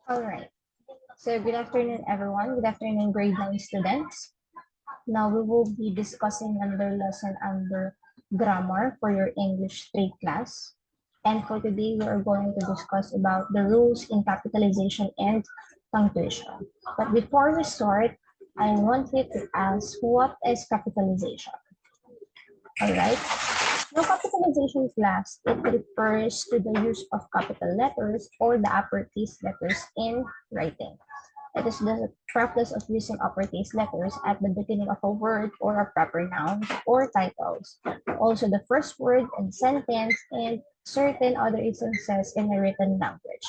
All right. So good afternoon, everyone. Good afternoon, grade 9 students. Now we will be discussing another lesson under grammar for your English 3 class. And for today, we are going to discuss about the rules in capitalization and punctuation. But before we start, I want you to ask, what is capitalization? All right. Now, capitalization class, it refers to the use of capital letters or the uppercase letters in writing. It is the practice of using uppercase letters at the beginning of a word or a proper noun or titles. Also, the first word in sentence and certain other instances in a written language.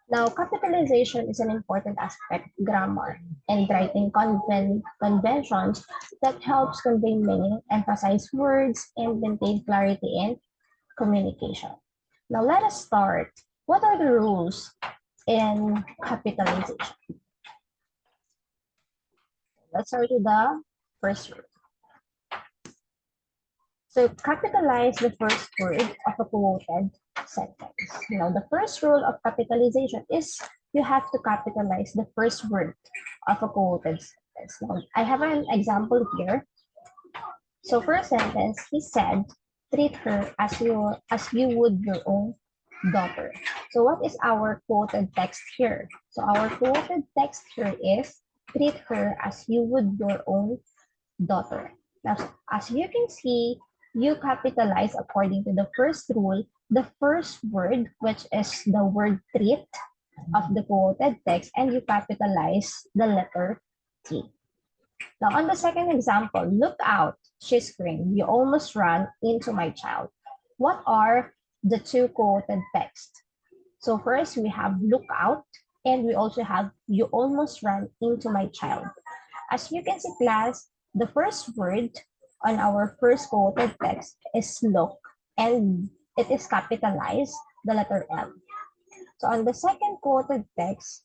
Now, capitalization is an important aspect of grammar and writing conventions that helps convey meaning, emphasize words, and maintain clarity in communication. Now, let us start. What are the rules in capitalization? Let's start with the first rule. So capitalize the first word of a quoted sentence. Now, the first rule of capitalization is you have to capitalize the first word of a quoted sentence. Now, I have an example here. So for a sentence, he said, treat her as you would your own daughter. So what is our quoted text here? So our quoted text here is, treat her as you would your own daughter. Now, as you can see, you capitalize according to the first rule, the first word, which is the word treat of the quoted text, and you capitalize the letter T. Now, on the second example, look out, she screamed, you almost ran into my child. What are the two quoted texts? So first, we have look out, and we also have you almost ran into my child. As you can see, class, the first word on our first quoted text is look, and it is capitalized, the letter L. So on the second quoted text,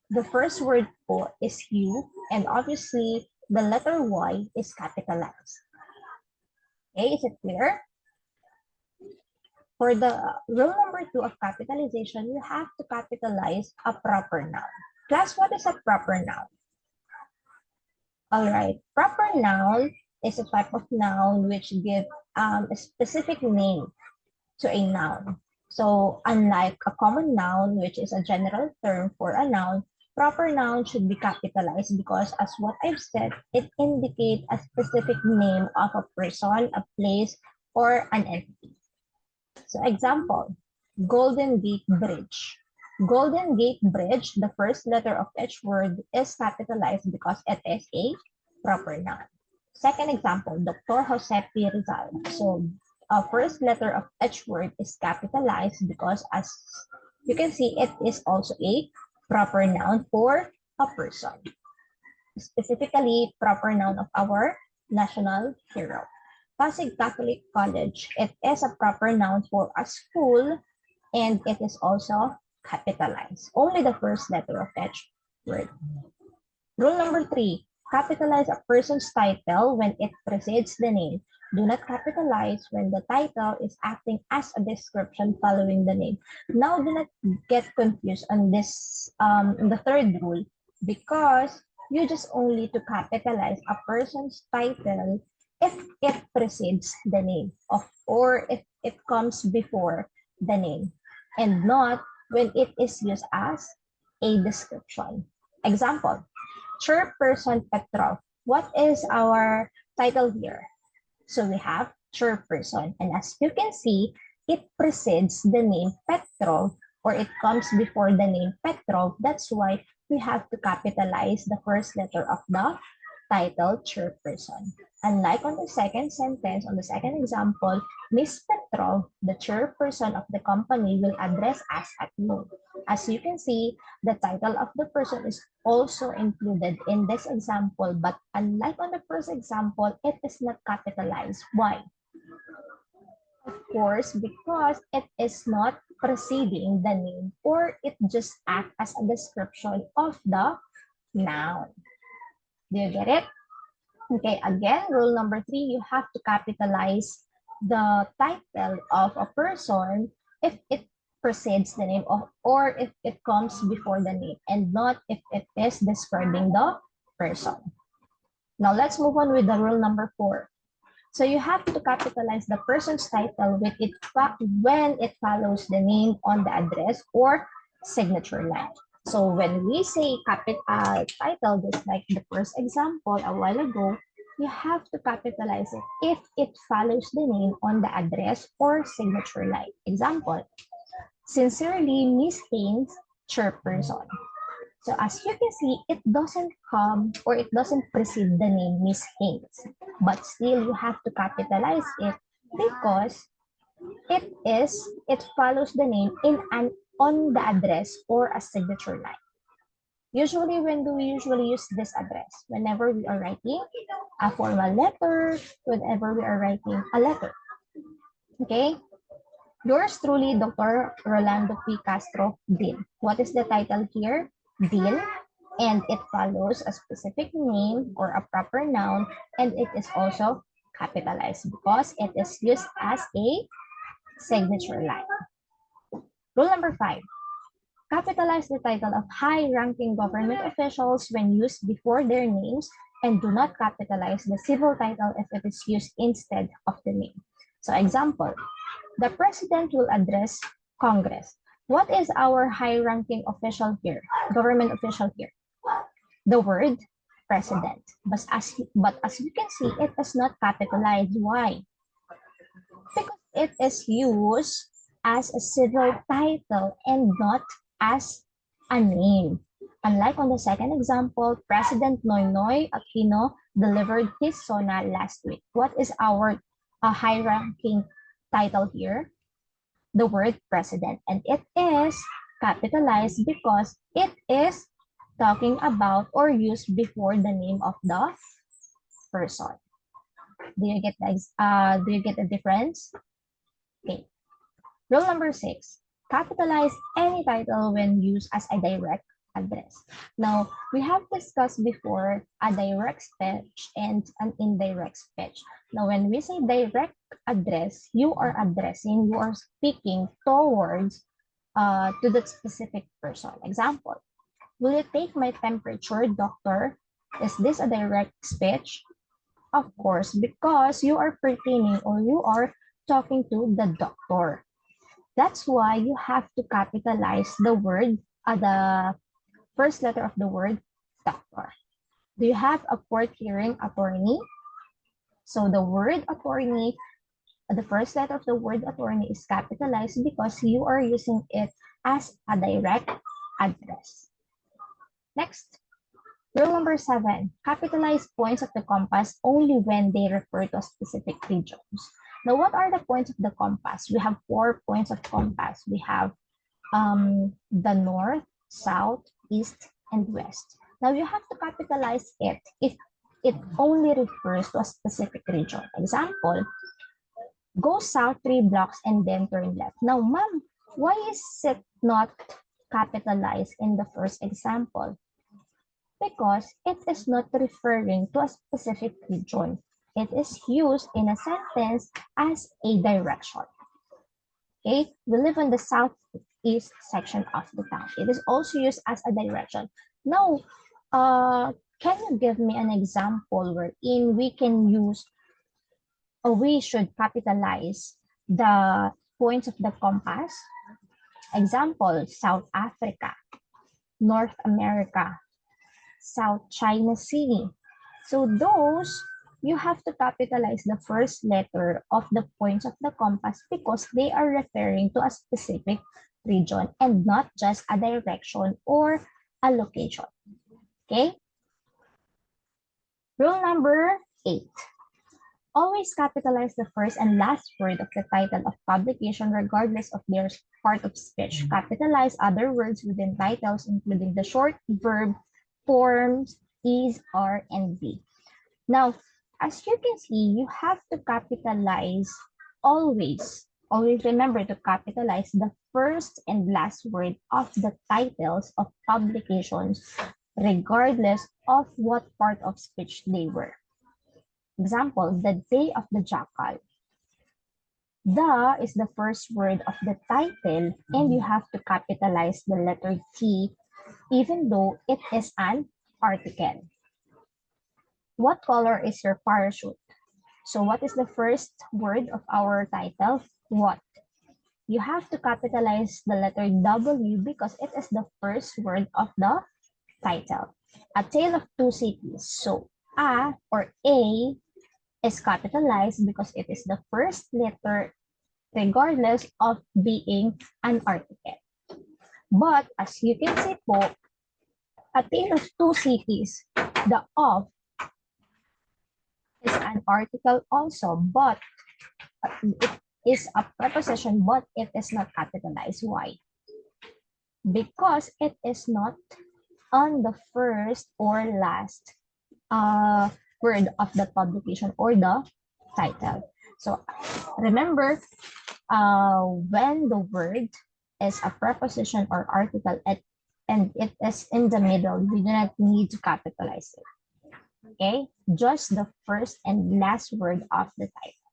the first word po is you, and obviously the letter Y is capitalized. Okay, is it clear? For the rule number 2 of capitalization, you have to capitalize a proper noun. Class, what is a proper noun? All right, proper noun is a type of noun which give a specific name to a noun. So unlike a common noun, which is a general term for a noun, proper noun should be capitalized because, as what I've said, it indicates a specific name of a person, a place, or an entity. So example, Golden Gate Bridge. Golden Gate Bridge, the first letter of each word is capitalized because it is a proper noun. Second example, Dr. Jose P. Rizal. So first letter of each word is capitalized because, as you can see, it is also a proper noun for a person. Specifically, proper noun of our national hero. Pasig Catholic College, it is a proper noun for a school, and it is also capitalized. Only the first letter of each word. Rule number 3, capitalize a person's title when it precedes the name. Do not capitalize when the title is acting as a description following the name. Now, do not get confused on this, the third rule, because you just only to capitalize a person's title if it precedes the name of, or if it comes before the name, and not when it is used as a description. Example, Chairperson Petrov. What is our title here? So we have Chairperson, and as you can see, it precedes the name Petrov, or it comes before the name Petrov. That's why we have to capitalize the first letter of the title, Chairperson. Unlike on the second sentence, on the second example, Miss Petrov, the chairperson of the company, will address us at noon. As you can see, the title of the person is also included in this example, but unlike on the first example, it is not capitalized. Why? Of course, because it is not preceding the name, or it just acts as a description of the noun. Do you get it? Okay, again, rule number 3, you have to capitalize the title of a person if it precedes the name of, or if it comes before the name, and not if it is describing the person. Now let's move on with the rule number 4. So you have to capitalize the person's title when it follows the name on the address or signature line. So when we say title, just like the first example a while ago, you have to capitalize it if it follows the name on the address or signature line. Example, sincerely, Miss Haynes, chairperson. So as you can see, it doesn't come or it doesn't precede the name Miss Haynes, but still you have to capitalize it because it follows the name on the address or a signature line. Usually, when do we usually use this address? Whenever we are writing a formal letter, whenever we are writing a letter. Okay? Yours truly, Dr. Rolando P. Castro, Dean. What is the title here? Dean. And it follows a specific name or a proper noun, and it is also capitalized because it is used as a signature line. Rule number 5. Capitalize the title of high-ranking government officials when used before their names, and do not capitalize the civil title if it is used instead of the name. So example, the president will address Congress. What is our high-ranking official here, government official here? The word president. But as you can see, it is not capitalized. Why? Because it is used as a civil title and not as a name. Unlike on the second example, President Noynoy Aquino delivered his SONA last week. What is our high-ranking title here? The word president, and it is capitalized because it is talking about or used before the name of the person. Do you get the difference? Okay. Rule number 6. Capitalize any title when used as a direct address. Now, we have discussed before a direct speech and an indirect speech. Now, when we say direct address, you are speaking towards to that specific person. Example, will you take my temperature, doctor? Is this a direct speech? Of course, because you are pertaining or you are talking to the doctor. That's why you have to capitalize the word, the first letter of the word doctor. Do you have a court hearing attorney? So the word attorney, the first letter of the word attorney is capitalized because you are using it as a direct address. Next, rule number 7, capitalize points of the compass only when they refer to specific regions. Now, what are the points of the compass? We have 4 points of compass. We have the north, south, east, and west. Now, you have to capitalize it if it only refers to a specific region. Example, go south 3 blocks and then turn left. Now, ma'am, why is it not capitalized in the first example? Because it is not referring to a specific region. It is used in a sentence as a direction. Okay, we live in the southeast section of the town. It is also used as a direction. Now, can you give me an example wherein we can use or we should capitalize the points of the compass? Example, South Africa, North America, South China Sea. So those, you have to capitalize the first letter of the points of the compass because they are referring to a specific region and not just a direction or a location. Okay? Rule number 8. Always capitalize the first and last word of the title of publication regardless of their part of speech. Capitalize other words within titles including the short verb forms is, are, and be. Now, as you can see, you have to capitalize always. Always remember to capitalize the first and last word of the titles of publications, regardless of what part of speech they were. Example, the day of the jackal. The is the first word of the title, and you have to capitalize the letter T even though it is an article. What color is your parachute? So what is the first word of our title? What? You have to capitalize the letter W because it is the first word of the title. A Tale of Two Cities. So A or A is capitalized because it is the first letter regardless of being an article. But as you can see po, A Tale of Two Cities, the of is an article also, but it is a preposition, but it is not capitalized. Why? Because it is not on the first or last word of the publication or the title. So remember, when the word is a preposition or article and it is in the middle, you do not need to capitalize it. Okay, just the first and last word of the title.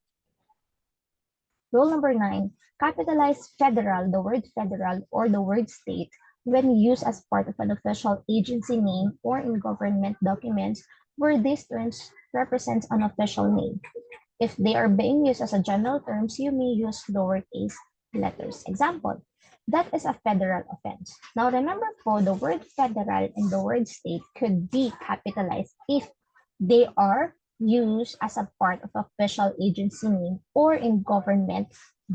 Rule number 9, capitalize federal, the word federal or the word state when used as part of an official agency name or in government documents where these terms represent an official name. If they are being used as a general terms, you may use lowercase letters. Example, that is a federal offense. Now remember po, the word federal and the word state could be capitalized if they are used as a part of official agency name or in government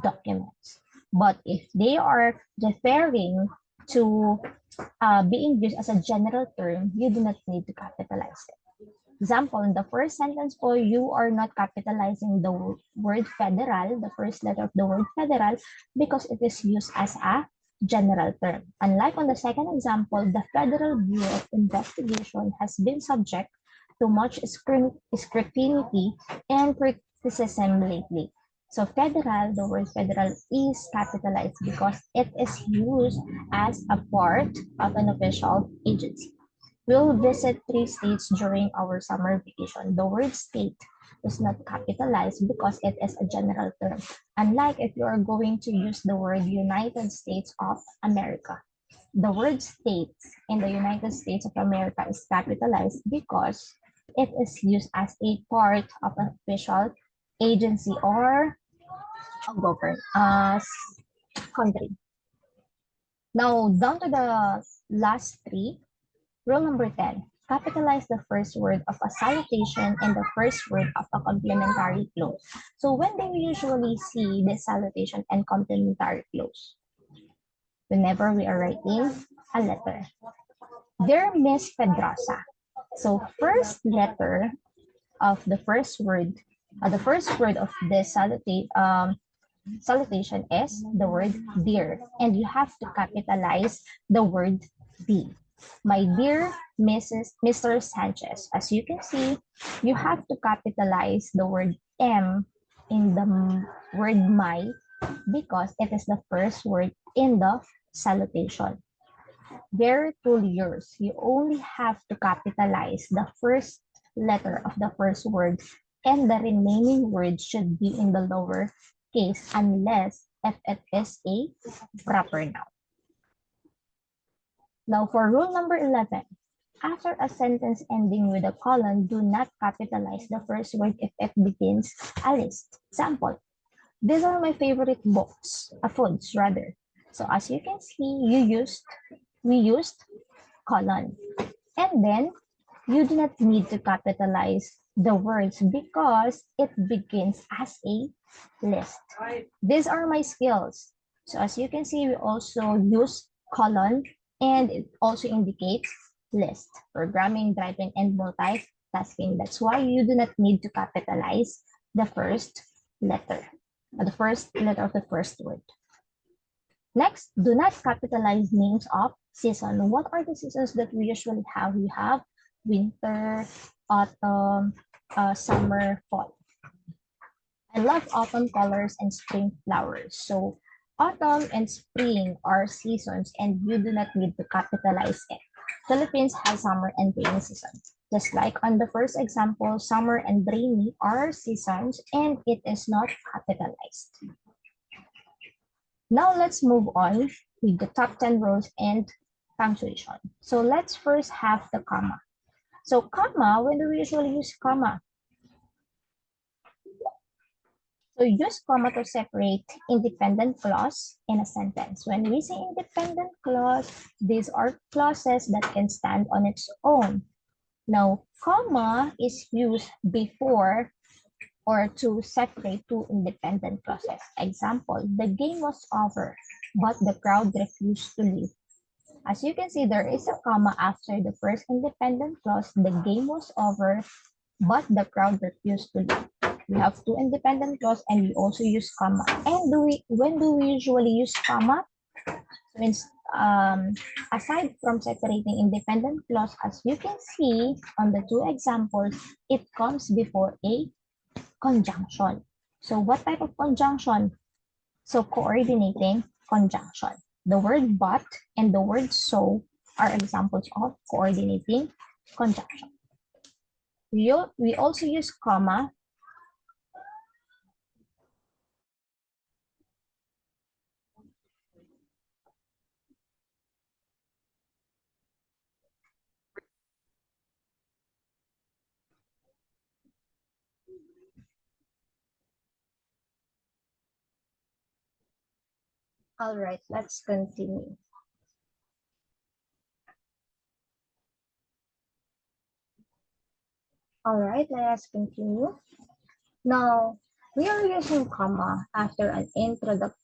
documents. But if they are referring to being used as a general term, you do not need to capitalize it. Example, in the first sentence po, you are not capitalizing the word federal, the first letter of the word federal, because it is used as a general term. Unlike on the second example, the Federal Bureau of Investigation has been subject to much scrutiny and criticism lately. So federal, the word federal is capitalized because it is used as a part of an official agency. We'll visit 3 states during our summer vacation. The word state is not capitalized because it is a general term. Unlike if you are going to use the word United States of America. The word states in the United States of America is capitalized because it is used as a part of an official agency or a government country. Now, down to the last 3. Rule number 10, capitalize the first word of a salutation and the first word of a complimentary clause. So when do we usually see the salutation and complimentary clause? Whenever we are writing a letter. Dear Miss Pedrosa. So first letter of the first word of the salutation is the word dear, and you have to capitalize the word D. My dear Mr. Sanchez, as you can see, you have to capitalize the word M in the word my because it is the first word in the salutation. Very truly yours. You only have to capitalize the first letter of the first word and the remaining words should be in the lower case unless if it is a proper noun. Now for rule number 11, after a sentence ending with a colon, do not capitalize the first word if it begins a list. Example, these are my favorite books, foods rather. So as you can see, we used colon. And then you do not need to capitalize the words because it begins as a list. These are my skills. So as you can see, we also use colon and it also indicates list, programming, driving, and multitasking. That's why you do not need to capitalize the first letter of the first word. Next, do not capitalize names of season. What are the seasons that we usually have? We have winter, autumn, summer, fall. I love autumn colors and spring flowers. So autumn and spring are seasons and you do not need to capitalize it. Philippines has summer and rainy season. Just like on the first example, summer and rainy are seasons and it is not capitalized. Now let's move on with the top 10 rules and punctuation. So let's first have the comma. So comma, when do we usually use comma? So use comma to separate independent clause in a sentence. When we say independent clause, these are clauses that can stand on its own. Now, comma is used before or to separate two independent clauses. Example, the game was over, but the crowd refused to leave. As you can see, there is a comma after the first independent clause. The game was over, but the crowd refused to leave. We have two independent clause and we also use comma. And when do we usually use comma? Means aside from separating independent clause, as you can see on the two examples, it comes before a conjunction. So what type of conjunction? So coordinating conjunction. The word but and the word so are examples of coordinating conjunction. We also use comma All right, let's continue. All right, let us continue. Now, we are using comma after an introduction.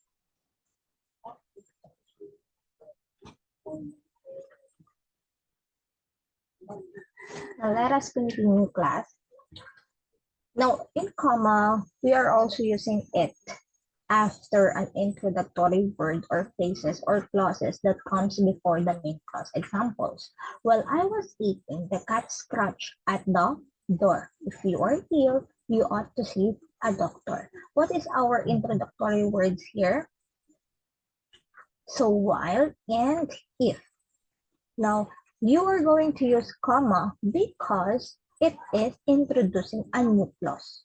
Now, let us continue, class. Now, in comma, we are also using it after an introductory word or phrases or clauses that comes before the main clause. Examples, while I was eating, the cat scratched at the door. If you are ill, you ought to see a doctor. What is our introductory words here? So while and if. Now, you are going to use comma because it is introducing a new clause.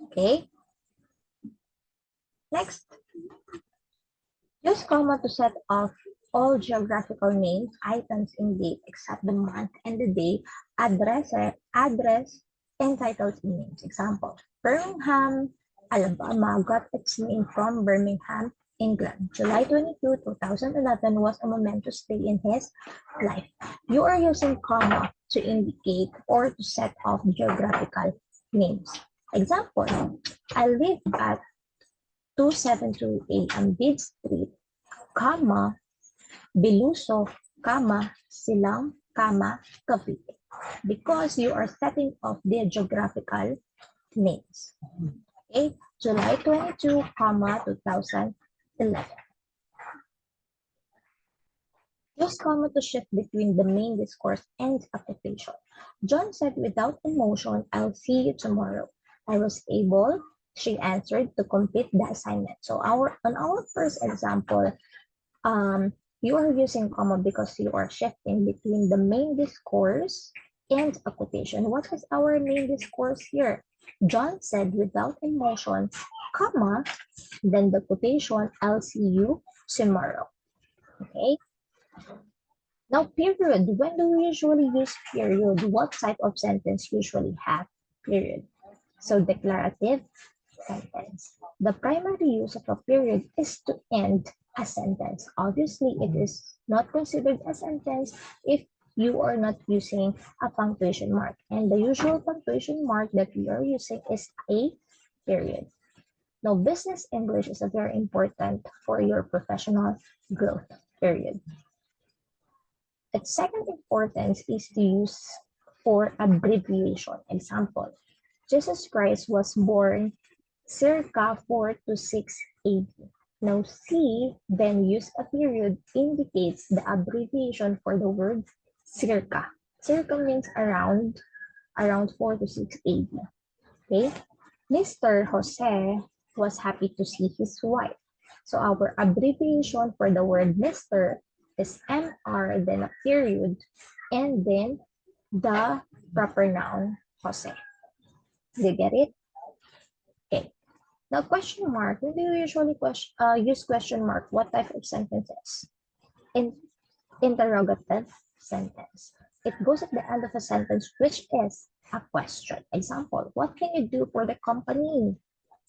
Okay? Next, use comma to set off all geographical names, items in date except the month and the day, address, and titles in names. Example, Birmingham, Alabama got its name from Birmingham, England. July 22, 2011 was a momentous day in his life. You are using comma to indicate or to set off geographical names. Example, I live at 272A Ambid Street, comma, Biluso, comma, Silang, comma, Cavite. Because you are setting off the geographical names. Okay, July 22, comma, 2011. Use comma to shift between the main discourse and a quotation. John said, without emotion, I'll see you tomorrow. I was able, she answered, to complete the assignment. So on our first example, you are using comma because you are shifting between the main discourse and a quotation. What is our main discourse here? John said, without emotion, comma, then the quotation, I'll see you tomorrow. Okay? Now, period. When do we usually use period? What type of sentence usually have period? So, declarative sentence. The primary use of a period is to end a sentence. Obviously, it is not considered a sentence if you are not using a punctuation mark. And the usual punctuation mark that we are using is a period. Now, business English is a very important for your professional growth, period. Its second importance is to use for abbreviation. Example, Jesus Christ was born circa 4 to 6 AD. Now C, then use a period, indicates the abbreviation for the word circa. Circa means around 4 to 6 AD. Okay? Mr. Jose was happy to see his wife. So our abbreviation for the word Mr. is MR, then a period, and then the proper noun Jose. Do you get it? Okay. Now, question mark. When do you usually use question mark? What type of sentences? In interrogative sentence. It goes at the end of a sentence, which is a question. Example, what can you do for the company?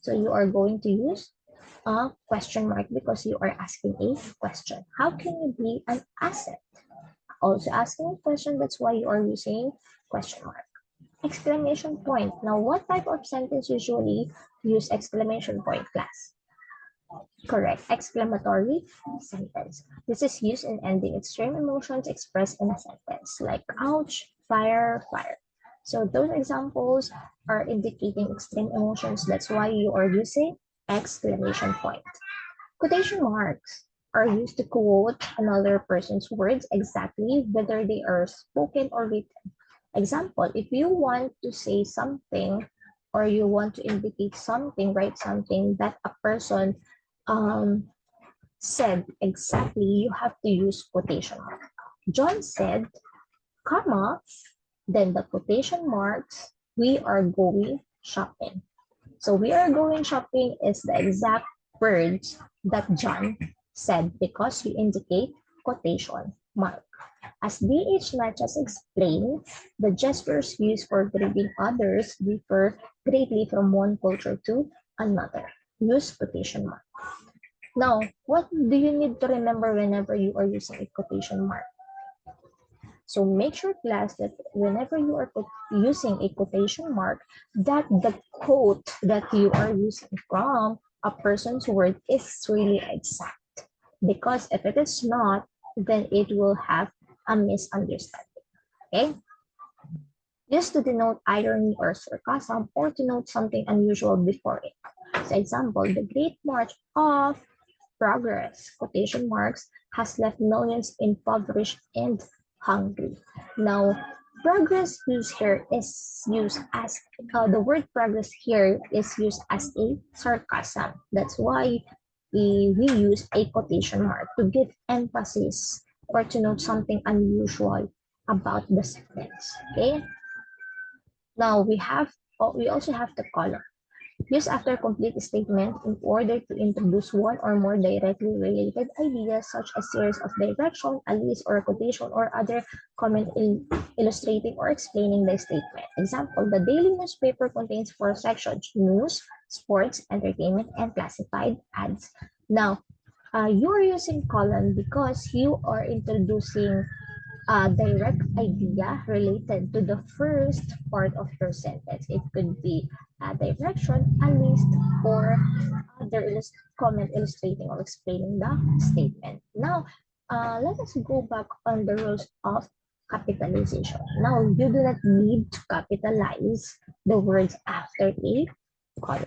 So you are going to use a question mark because you are asking a question. How can you be an asset? Also asking a question, that's why you are using question mark. Exclamation point. Now, what type of sentence usually use exclamation point, class? Correct. Exclamatory sentence. This is used in ending extreme emotions expressed in a sentence, like ouch, fire, fire. So those examples are indicating extreme emotions. That's why you are using exclamation point. Quotation marks are used to quote another person's words exactly, whether they are spoken or written. Example, if you want to say something or you want to indicate something, write something that a person um, said exactly, you have to use quotation mark. John said, comma, then the quotation marks, we are going shopping. So we are going shopping is the exact words that John said because we indicate quotation mark. As DH Natchez explained, the gestures used for greeting others differ greatly from one culture to another. Use quotation mark. Now, what do you need to remember whenever you are using a quotation mark? So make sure, class, that whenever you are using a quotation mark, that the quote that you are using from a person's word is really exact. Because if it is not, then it will have a misunderstanding. Okay? Used to denote irony or sarcasm or to note something unusual before it. For example, the Great March of Progress, quotation marks, has left millions impoverished and hungry. Now, progress used here is used as, the word progress here is used as a sarcasm. That's why we use a quotation mark to give emphasis or to note something unusual about the sentence. Okay? Now we also have the color. Use after complete statement in order to introduce one or more directly related ideas such as series of direction, a list or a quotation or other comment illustrating or explaining the statement. Example, the daily newspaper contains 4 sections: news, sports, entertainment, and classified ads. Now, you're using colon because you are introducing a direct idea related to the first part of your sentence. It could be a direction, a list, or other comment illustrating or explaining the statement. Now, let us go back on the rules of capitalization. Now, you do not need to capitalize the words after a colon.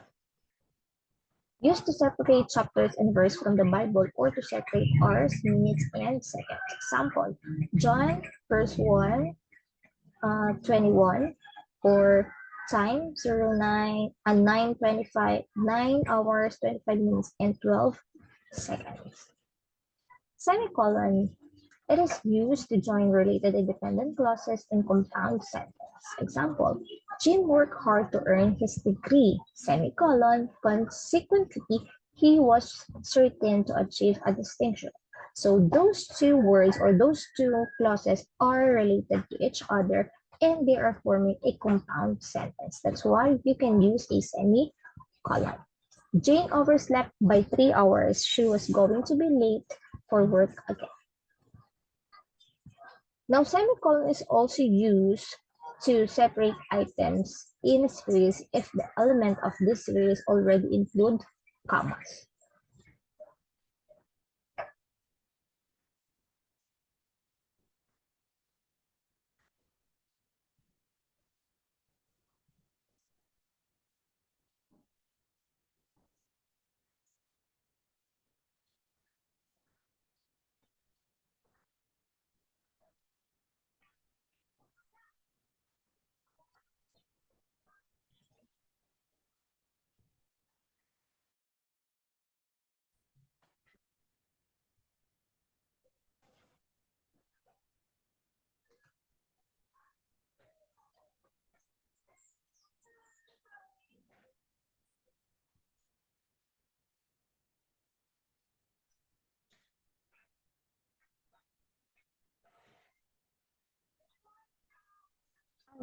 Used to separate chapters and verse from the Bible or to separate hours, minutes, and seconds. Example, John verse 1, 21, or time 09 and 9:25, 9 hours, 25 minutes, and 12 seconds. Semicolon. It is used to join related independent clauses in compound sentence. Example, Jim worked hard to earn his degree, semicolon. Consequently, he was certain to achieve a distinction. So those two words or those two clauses are related to each other and they are forming a compound sentence. That's why you can use a semicolon. Jane overslept by 3 hours. She was going to be late for work again. Now, semicolon is also used to separate items in a series if the element of this series already include commas.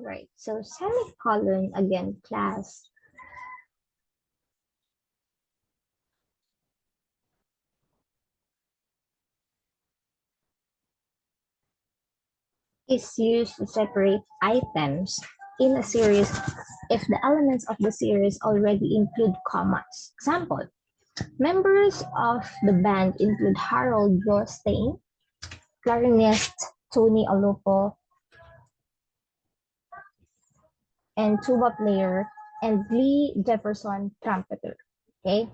Right. So semicolon again, class is used to separate items in a series if the elements of the series already include commas. Example, members of the band include Harold Rostein, clarinist Tony Alopo, and tuba player, and Lee Jefferson, trumpeter. Okay,